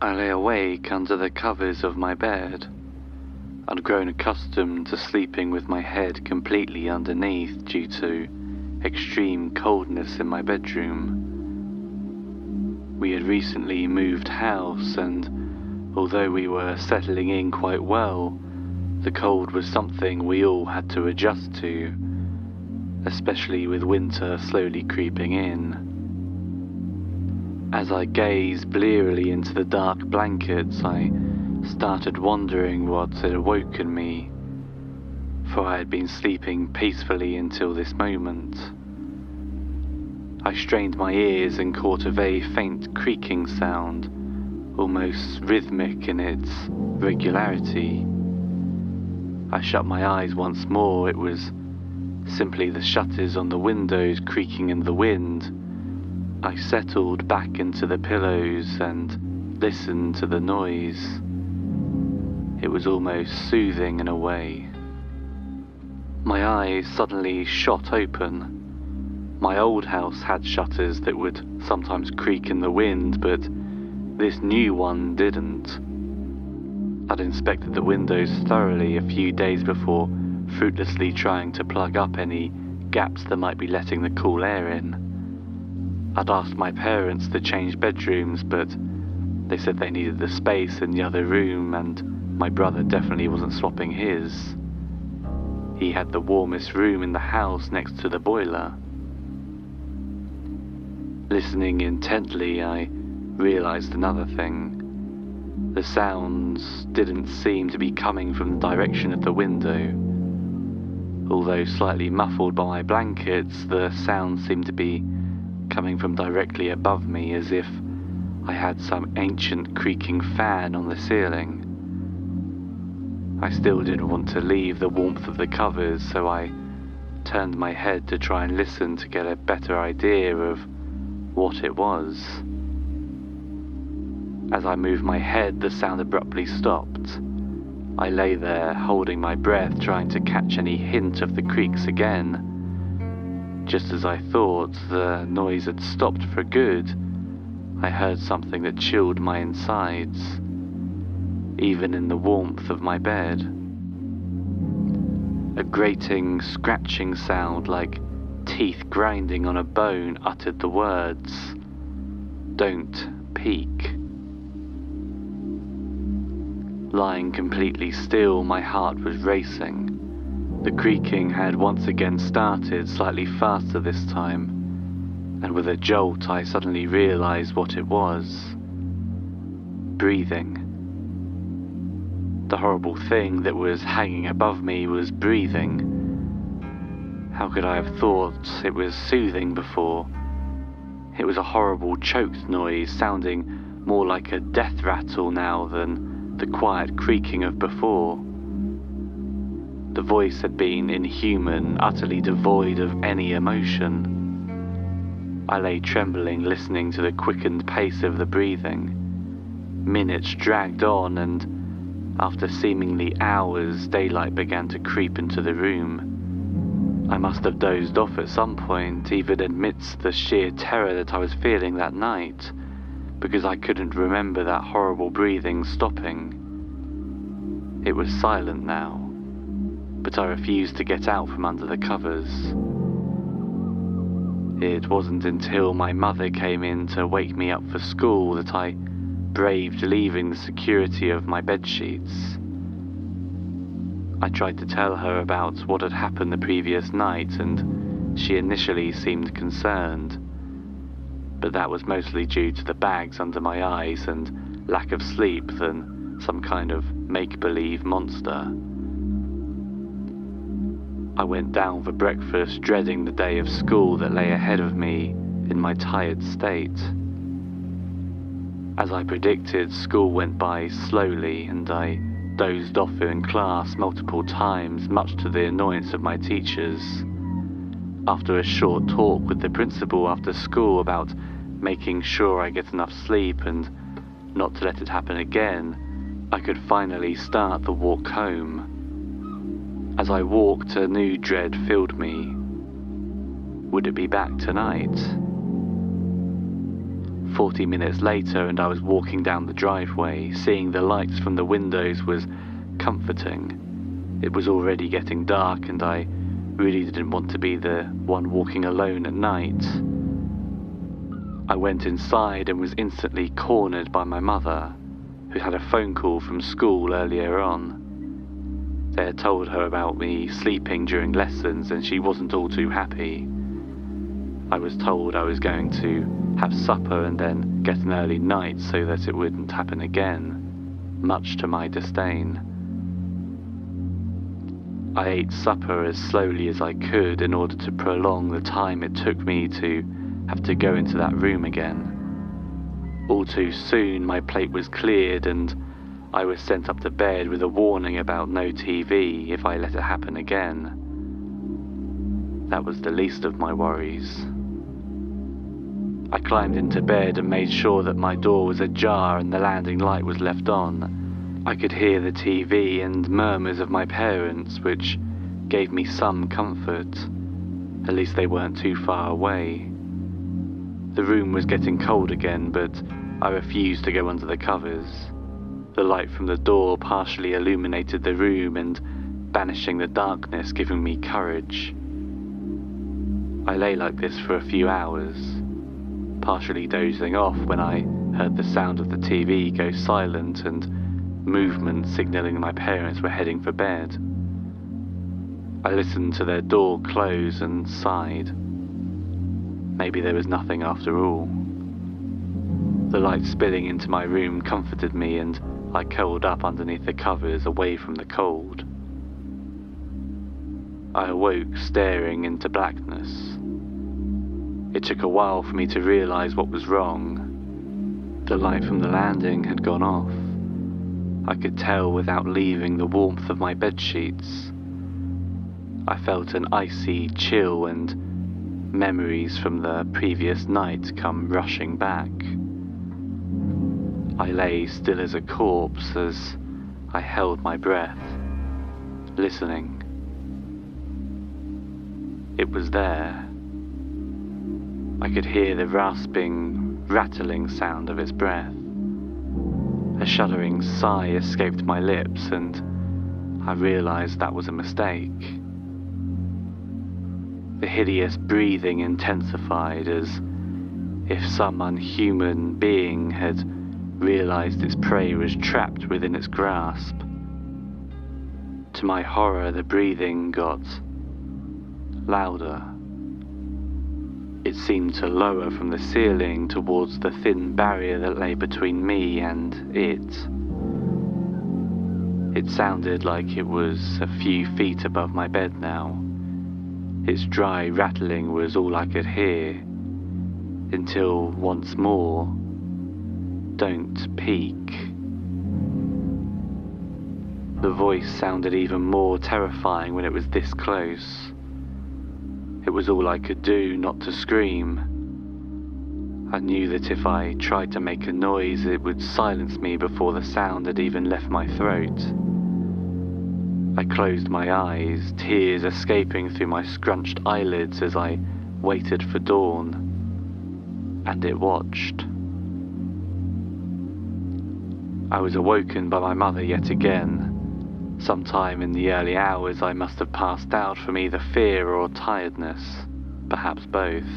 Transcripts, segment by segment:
I lay awake under the covers of my bed. I'd grown accustomed to sleeping with my head completely underneath due to extreme coldness in my bedroom. We had recently moved house, and although we were settling in quite well, the cold was something we all had to adjust to, especially with winter slowly creeping in. As I gazed blearily into the dark blankets, I started wondering what had awoken me, for I had been sleeping peacefully until this moment. I strained my ears and caught a very faint creaking sound, almost rhythmic in its regularity. I shut my eyes once more. It was simply the shutters on the windows creaking in the wind. I settled back into the pillows and listened to the noise. It was almost soothing in a way. My eyes suddenly shot open. My old house had shutters that would sometimes creak in the wind, but this new one didn't. I'd inspected the windows thoroughly a few days before, fruitlessly trying to plug up any gaps that might be letting the cool air in. I'd asked my parents to change bedrooms, but they said they needed the space in the other room, and my brother definitely wasn't swapping his. He had the warmest room in the house next to the boiler. Listening intently, I realized another thing. The sounds didn't seem to be coming from the direction of the window. Although slightly muffled by my blankets, the sounds seemed to be coming from directly above me, as if I had some ancient creaking fan on the ceiling. I still didn't want to leave the warmth of the covers, so I turned my head to try and listen to get a better idea of what it was. As I moved my head, the sound abruptly stopped. I lay there, holding my breath, trying to catch any hint of the creaks again. Just as I thought the noise had stopped for good, I heard something that chilled my insides, even in the warmth of my bed. A grating, scratching sound like teeth grinding on a bone uttered the words, "Don't peek." Lying completely still, my heart was racing. The creaking had once again started, slightly faster this time, and with a jolt I suddenly realized what it was. Breathing. The horrible thing that was hanging above me was breathing. How could I have thought it was soothing before? It was a horrible choked noise, sounding more like a death rattle now than the quiet creaking of before. The voice had been inhuman, utterly devoid of any emotion. I lay trembling, listening to the quickened pace of the breathing. Minutes dragged on, and after seemingly hours, daylight began to creep into the room. I must have dozed off at some point, even amidst the sheer terror that I was feeling that night, because I couldn't remember that horrible breathing stopping. It was silent now, but I refused to get out from under the covers. It wasn't until my mother came in to wake me up for school that I braved leaving the security of my bedsheets. I tried to tell her about what had happened the previous night, and she initially seemed concerned, but that was mostly due to the bags under my eyes and lack of sleep than some kind of make-believe monster. I went down for breakfast, dreading the day of school that lay ahead of me in my tired state. As I predicted, school went by slowly, and I dozed off in class multiple times, much to the annoyance of my teachers. After a short talk with the principal after school about making sure I get enough sleep and not to let it happen again, I could finally start the walk home. As I walked, a new dread filled me. Would it be back tonight? 40 minutes later and I was walking down the driveway. Seeing the lights from the windows was comforting. It was already getting dark and I really didn't want to be the one walking alone at night. I went inside and was instantly cornered by my mother, who had a phone call from school earlier on. They had told her about me sleeping during lessons and she wasn't all too happy. I was told I was going to have supper and then get an early night so that it wouldn't happen again, much to my disdain. I ate supper as slowly as I could in order to prolong the time it took me to have to go into that room again. All too soon my plate was cleared and I was sent up to bed with a warning about no TV if I let it happen again. That was the least of my worries. I climbed into bed and made sure that my door was ajar and the landing light was left on. I could hear the TV and murmurs of my parents, which gave me some comfort. At least they weren't too far away. The room was getting cold again, but I refused to go under the covers. The light from the door partially illuminated the room and banishing the darkness, giving me courage. I lay like this for a few hours, partially dozing off when I heard the sound of the TV go silent and movement signalling my parents were heading for bed. I listened to their door close and sighed. Maybe there was nothing after all. The light spilling into my room comforted me and I curled up underneath the covers away from the cold. I awoke staring into blackness. It took a while for me to realize what was wrong. The light from the landing had gone off. I could tell without leaving the warmth of my bedsheets. I felt an icy chill and memories from the previous night come rushing back. I lay still as a corpse as I held my breath, listening. It was there. I could hear the rasping, rattling sound of its breath. A shuddering sigh escaped my lips and I realized that was a mistake. The hideous breathing intensified as if some unhuman being had realized its prey was trapped within its grasp. To my horror, the breathing got louder. It seemed to lower from the ceiling towards the thin barrier that lay between me and it. It sounded like it was a few feet above my bed now. Its dry rattling was all I could hear, until once more, "Don't peek." The voice sounded even more terrifying when it was this close. It was all I could do not to scream. I knew that if I tried to make a noise, it would silence me before the sound had even left my throat. I closed my eyes, tears escaping through my scrunched eyelids as I waited for dawn, and it watched. I was awoken by my mother yet again. Sometime in the early hours I must have passed out from either fear or tiredness, perhaps both.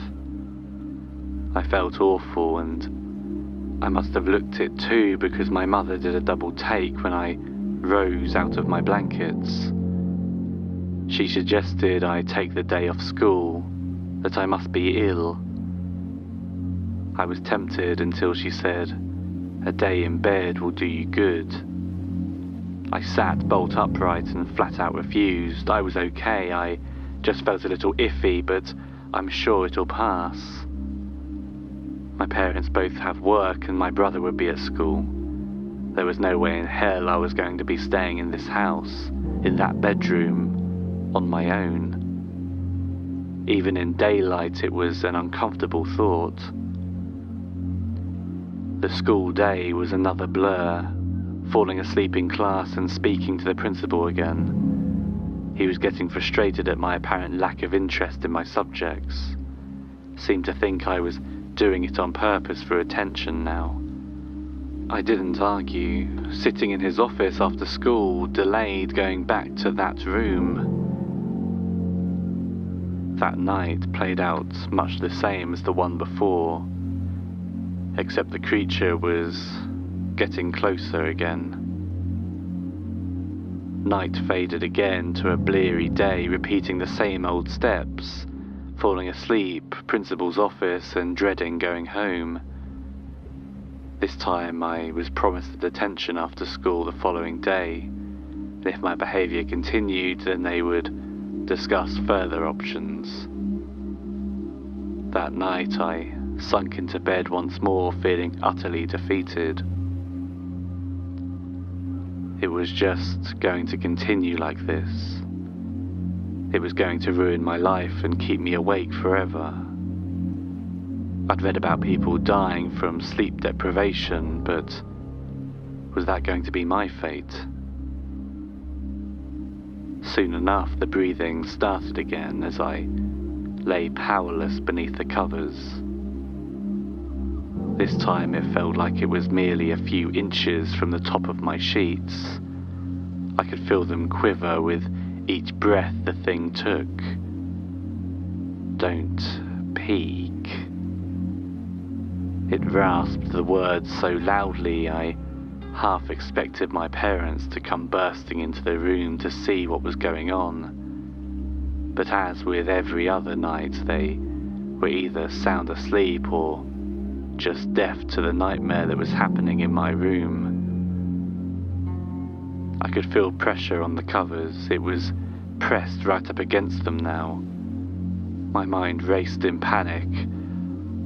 I felt awful and I must have looked it too because my mother did a double take when I rose out of my blankets. She suggested I take the day off school, that I must be ill. I was tempted until she said, "A day in bed will do you good." I sat bolt upright and flat out refused. I was okay, I just felt a little iffy, but I'm sure it'll pass. My parents both have work and my brother would be at school. There was no way in hell I was going to be staying in this house, in that bedroom, on my own. Even in daylight it was an uncomfortable thought. The school day was another blur, falling asleep in class and speaking to the principal again. He was getting frustrated at my apparent lack of interest in my subjects. Seemed to think I was doing it on purpose for attention now. I didn't argue, sitting in his office after school, delayed going back to that room. That night played out much the same as the one before, except the creature was getting closer again. Night faded again to a bleary day, repeating the same old steps, falling asleep, principal's office, and dreading going home. This time I was promised a detention after school the following day, and if my behaviour continued, then they would discuss further options. That night I sunk into bed once more, feeling utterly defeated. It was just going to continue like this. It was going to ruin my life and keep me awake forever. I'd read about people dying from sleep deprivation, but was that going to be my fate? Soon enough, the breathing started again as I lay powerless beneath the covers. This time it felt like it was merely a few inches from the top of my sheets. I could feel them quiver with each breath the thing took. Don't peek. It rasped the words so loudly I half expected my parents to come bursting into the room to see what was going on. But as with every other night, they were either sound asleep or just deaf to the nightmare that was happening in my room. I could feel pressure on the covers. It was pressed right up against them now. My mind raced in panic.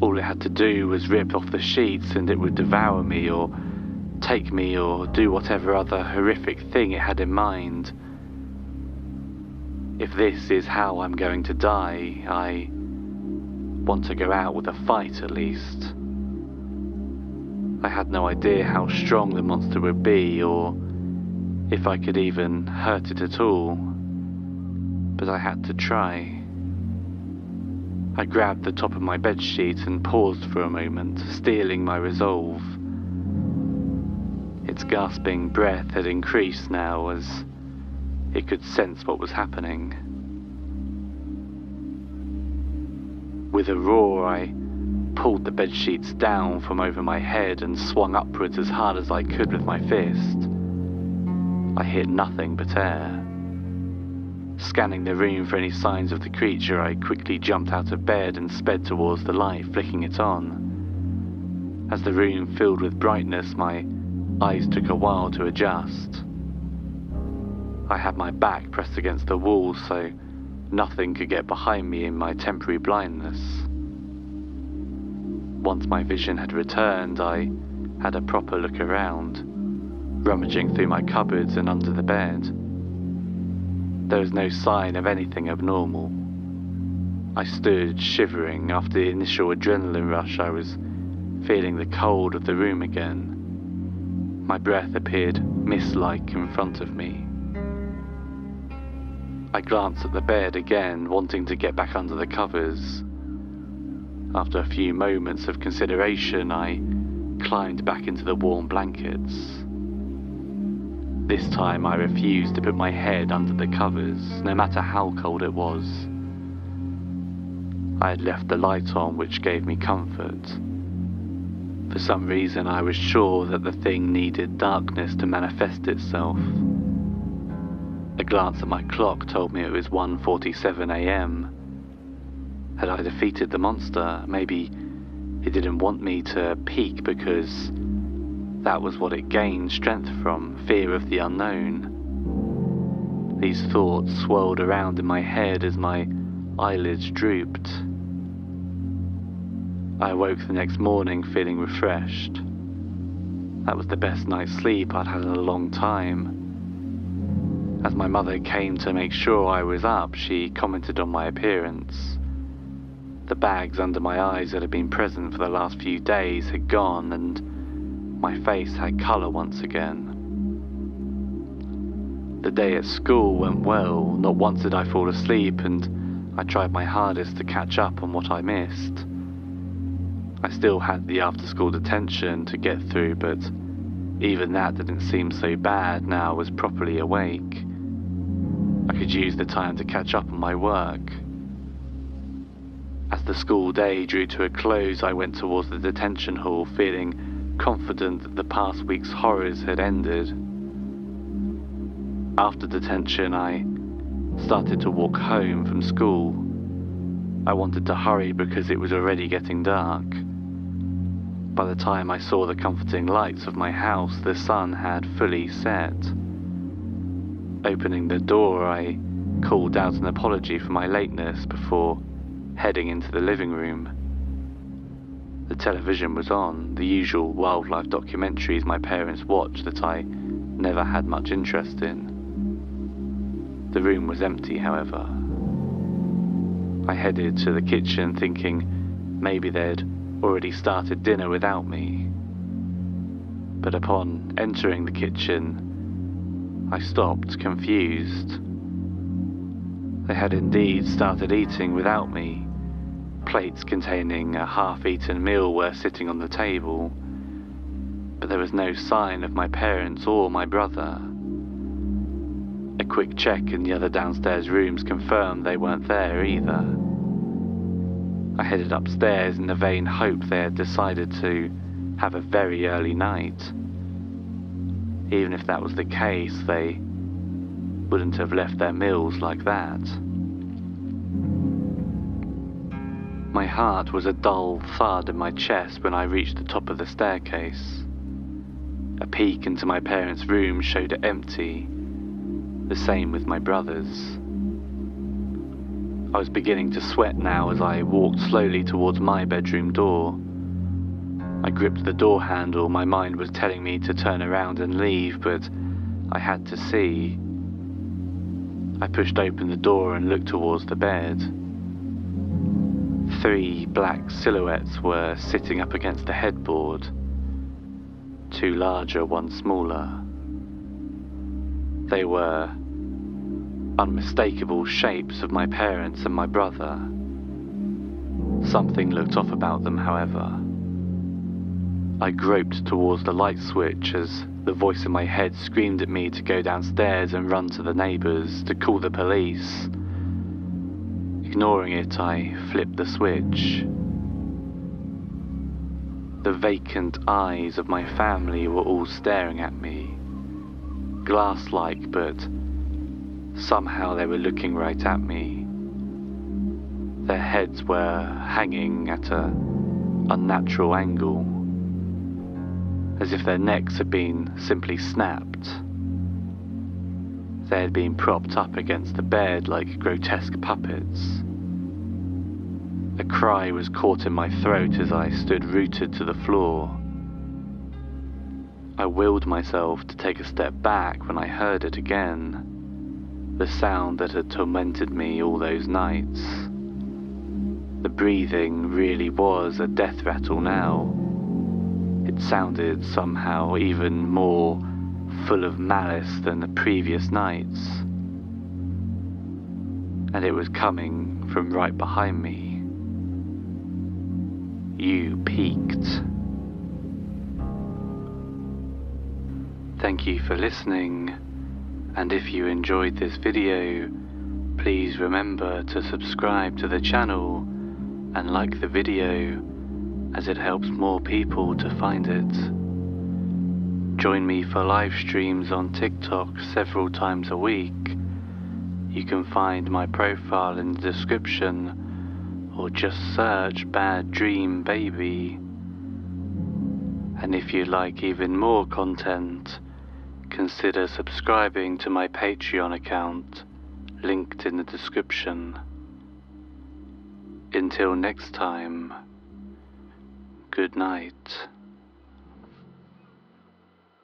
All it had to do was rip off the sheets and it would devour me or take me or do whatever other horrific thing it had in mind. If this is how I'm going to die, I want to go out with a fight at least. I had no idea how strong the monster would be or if I could even hurt it at all, but I had to try. I grabbed the top of my bedsheet and paused for a moment, steeling my resolve. Its gasping breath had increased now as it could sense what was happening. With a roar, I pulled the bedsheets down from over my head and swung upwards as hard as I could with my fist. I hit nothing but air. Scanning the room for any signs of the creature, I quickly jumped out of bed and sped towards the light, flicking it on. As the room filled with brightness, my eyes took a while to adjust. I had my back pressed against the wall so nothing could get behind me in my temporary blindness. Once my vision had returned, I had a proper look around, rummaging through my cupboards and under the bed. There was no sign of anything abnormal. I stood shivering. After the initial adrenaline rush, I was feeling the cold of the room again. My breath appeared mist-like in front of me. I glanced at the bed again, wanting to get back under the covers. After a few moments of consideration, I climbed back into the warm blankets. This time I refused to put my head under the covers, no matter how cold it was. I had left the light on, which gave me comfort. For some reason I was sure that the thing needed darkness to manifest itself. A glance at my clock told me it was 1:47 a.m. Had I defeated the monster? Maybe it didn't want me to peek because that was what it gained strength from, fear of the unknown. These thoughts swirled around in my head as my eyelids drooped. I awoke the next morning feeling refreshed. That was the best night's sleep I'd had in a long time. As my mother came to make sure I was up, she commented on my appearance. The bags under my eyes that had been present for the last few days had gone, and my face had colour once again. The day at school went well. Not once did I fall asleep, and I tried my hardest to catch up on what I missed. I still had the after-school detention to get through, but even that didn't seem so bad now I was properly awake. I could use the time to catch up on my work. As the school day drew to a close, I went towards the detention hall, feeling confident that the past week's horrors had ended. After detention, I started to walk home from school. I wanted to hurry because it was already getting dark. By the time I saw the comforting lights of my house, the sun had fully set. Opening the door, I called out an apology for my lateness before heading into the living room. The television was on, the usual wildlife documentaries my parents watched that I never had much interest in. The room was empty, however. I headed to the kitchen thinking maybe they'd already started dinner without me. But upon entering the kitchen, I stopped, confused. They had indeed started eating without me. Plates containing a half-eaten meal were sitting on the table, but there was no sign of my parents or my brother. A quick check in the other downstairs rooms confirmed they weren't there either. I headed upstairs in the vain hope they had decided to have a very early night. Even if that was the case, they wouldn't have left their meals like that. My heart was a dull thud in my chest when I reached the top of the staircase. A peek into my parents' room showed it empty, the same with my brother's. I was beginning to sweat now as I walked slowly towards my bedroom door. I gripped the door handle, my mind was telling me to turn around and leave, but I had to see. I pushed open the door and looked towards the bed. 3 black silhouettes were sitting up against the headboard. 2 larger, 1 smaller. They were unmistakable shapes of my parents and my brother. Something looked off about them, however. I groped towards the light switch as the voice in my head screamed at me to go downstairs and run to the neighbours, to call the police. Ignoring it, I flipped the switch. The vacant eyes of my family were all staring at me. Glass-like, but somehow they were looking right at me. Their heads were hanging at an unnatural angle, as if their necks had been simply snapped. They had been propped up against the bed like grotesque puppets. A cry was caught in my throat as I stood rooted to the floor. I willed myself to take a step back when I heard it again, the sound that had tormented me all those nights. The breathing really was a death rattle now. It sounded somehow even more full of malice than the previous nights. And it was coming from right behind me. You peeked. Thank you for listening, and if you enjoyed this video, please remember to subscribe to the channel and like the video, as it helps more people to find it. Join me for live streams on TikTok several times a week. You can find my profile in the description, or just search Bad Dream Baby. And if you'd like even more content, consider subscribing to my Patreon account, linked in the description. Until next time, good night.